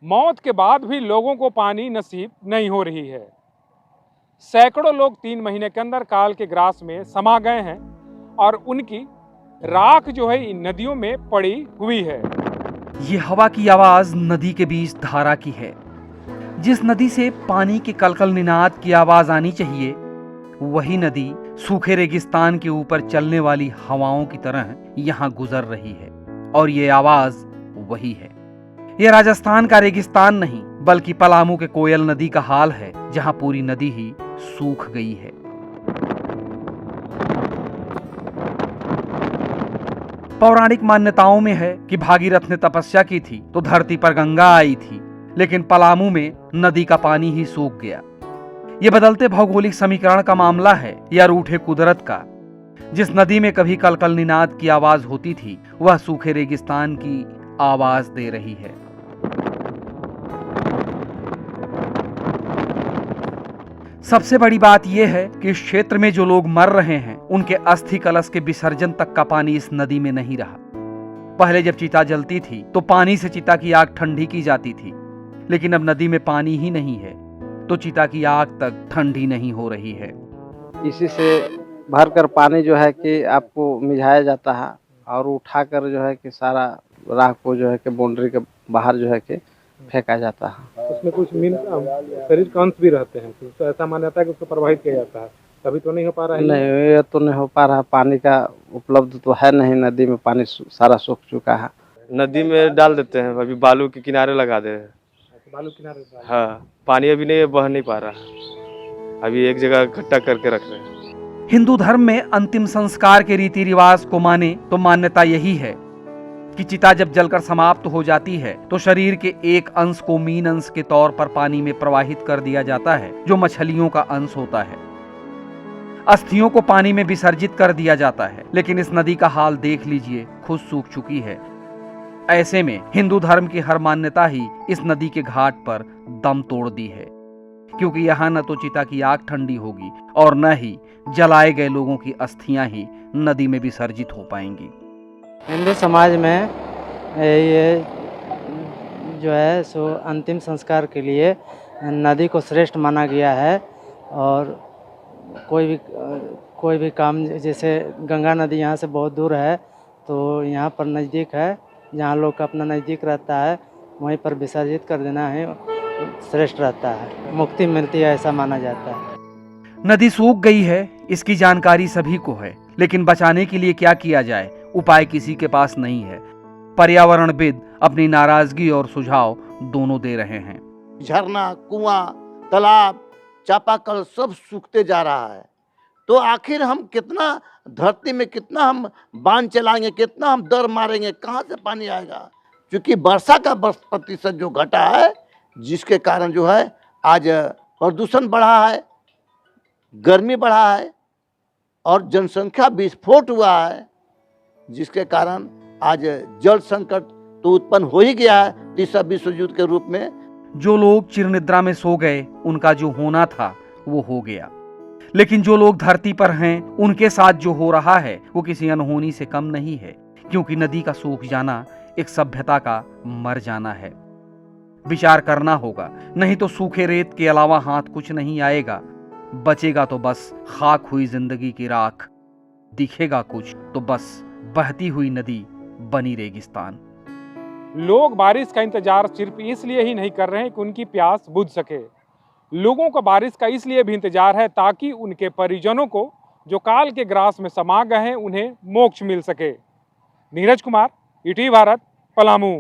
मौत के बाद भी लोगों को पानी नसीब नहीं हो रही है। सैकड़ों लोग 3 महीने के अंदर काल के ग्रास में समा गए हैं और उनकी राख जो है इन नदियों में पड़ी हुई है। ये हवा की आवाज नदी के बीच धारा की है। जिस नदी से पानी के कलकल निनाद की आवाज आनी चाहिए, वही नदी सूखे रेगिस्तान के ऊपर चलने वाली हवाओं की तरह यहाँ गुजर रही है। और ये आवाज वही है। ये राजस्थान का रेगिस्तान नहीं, बल्कि पलामू के कोयल नदी का हाल है, जहां पूरी नदी ही सूख गई है। पौराणिक मान्यताओं में है कि भागीरथ ने तपस्या की थी तो धरती पर गंगा आई थी, लेकिन पलामू में नदी का पानी ही सूख गया। ये बदलते भौगोलिक समीकरण का मामला है या रूठे कुदरत का। जिस नदी में कभी कलकल निनाद की आवाज होती थी, वह सूखे रेगिस्तान की आवाज दे रही है। सबसे बड़ी बात यह है कि इस क्षेत्र में जो लोग मर रहे हैं, उनके अस्थि कलश के विसर्जन तक का पानी इस नदी में नहीं रहा। पहले जब चिता जलती थी तो पानी से चिता की आग ठंडी की जाती थी, लेकिन अब नदी में पानी ही नहीं है तो चिता की आग तक ठंडी नहीं हो रही है। इसी से भरकर पानी जो है कि आपको मिझाया जाता है और उठाकर जो है कि सारा राख को जो है कि बाउंड्री के बाहर जो है कि फेंका जाता है। उसमें कुछ शरीर के अंश भी रहते हैं, तो ऐसा मान्यता है कि उसको प्रवाहित किया जाता है, तभी तो नहीं हो पा रहा है। नहीं, ये तो नहीं हो पा रहा। पानी का उपलब्ध तो है नहीं, नदी में पानी सारा सूख चुका है। नदी में डाल देते हैं, अभी बालू के किनारे लगा दे रहे हैं। बालू किनारे? हाँ, पानी अभी नहीं बह नहीं पा रहा, अभी एक जगह इकट्ठा करके रख रहे हैं। हिंदू धर्म में अंतिम संस्कार के रीति रिवाज को माने तो मान्यता यही है कि चिता जब जलकर समाप्त हो जाती है तो शरीर के एक अंश को मीन अंश के तौर पर पानी में प्रवाहित कर दिया जाता है, जो मछलियों का अंश होता है। अस्थियों को पानी में विसर्जित कर दिया जाता है, लेकिन इस नदी का हाल देख लीजिए, खुद सूख चुकी है। ऐसे में हिंदू धर्म की हर मान्यता ही इस नदी के घाट पर दम तोड़ दी है, क्योंकि यहाँ न तो चिता की आग ठंडी होगी और न ही जलाए गए लोगों की अस्थियां ही नदी में विसर्जित हो पाएंगी। हिंदू समाज में ये जो है सो अंतिम संस्कार के लिए नदी को श्रेष्ठ माना गया है। और कोई भी काम, जैसे गंगा नदी यहाँ से बहुत दूर है तो यहाँ पर नज़दीक है, जहाँ लोग का अपना नज़दीक रहता है वहीं पर विसर्जित कर देना है श्रेष्ठ रहता है, मुक्ति मिलती है, ऐसा माना जाता है। नदी सूख गई है, इसकी जानकारी सभी को है, लेकिन बचाने के लिए क्या किया जाए, उपाय किसी के पास नहीं है। पर्यावरणविद अपनी नाराजगी और सुझाव दोनों दे रहे हैं। झरना, कुआं, तालाब, चापाकल सब सूखते जा रहा है, तो आखिर हम कितना धरती में कितना हम बांध चलाएंगे, कितना हम दर मारेंगे, कहाँ से पानी आएगा? क्योंकि वर्षा का प्रतिशत जो घटा है, जिसके कारण जो है आज प्रदूषण बढ़ा है, गर्मी बढ़ा है और जनसंख्या विस्फोट हुआ है, जिसके कारण आज जल संकट तो उत्पन्न हो ही गया है तीसरा विश्व युद्ध के रूप में। जो लोग चिरनिद्रा में सो गए, उनका जो होना था वो हो गया, लेकिन जो लोग धरती पर हैं, उनके साथ जो हो रहा है वो किसी अनहोनी से कम नहीं है, क्योंकि नदी का सूख जाना एक सभ्यता का मर जाना है। विचार करना होगा, नहीं तो सूखे रेत के अलावा हाथ कुछ नहीं आएगा। बचेगा तो बस खाक हुई जिंदगी की राख, दिखेगा कुछ तो बस बहती हुई नदी बनी रेगिस्तान। लोग बारिश का इंतजार सिर्फ इसलिए ही नहीं कर रहे हैं कि उनकी प्यास बुझ सके। लोगों को बारिश का इसलिए भी इंतजार है ताकि उनके परिजनों को जो काल के ग्रास में समा गए हैं, उन्हें मोक्ष मिल सके। नीरज कुमार, ईटीवी भारत, पलामू।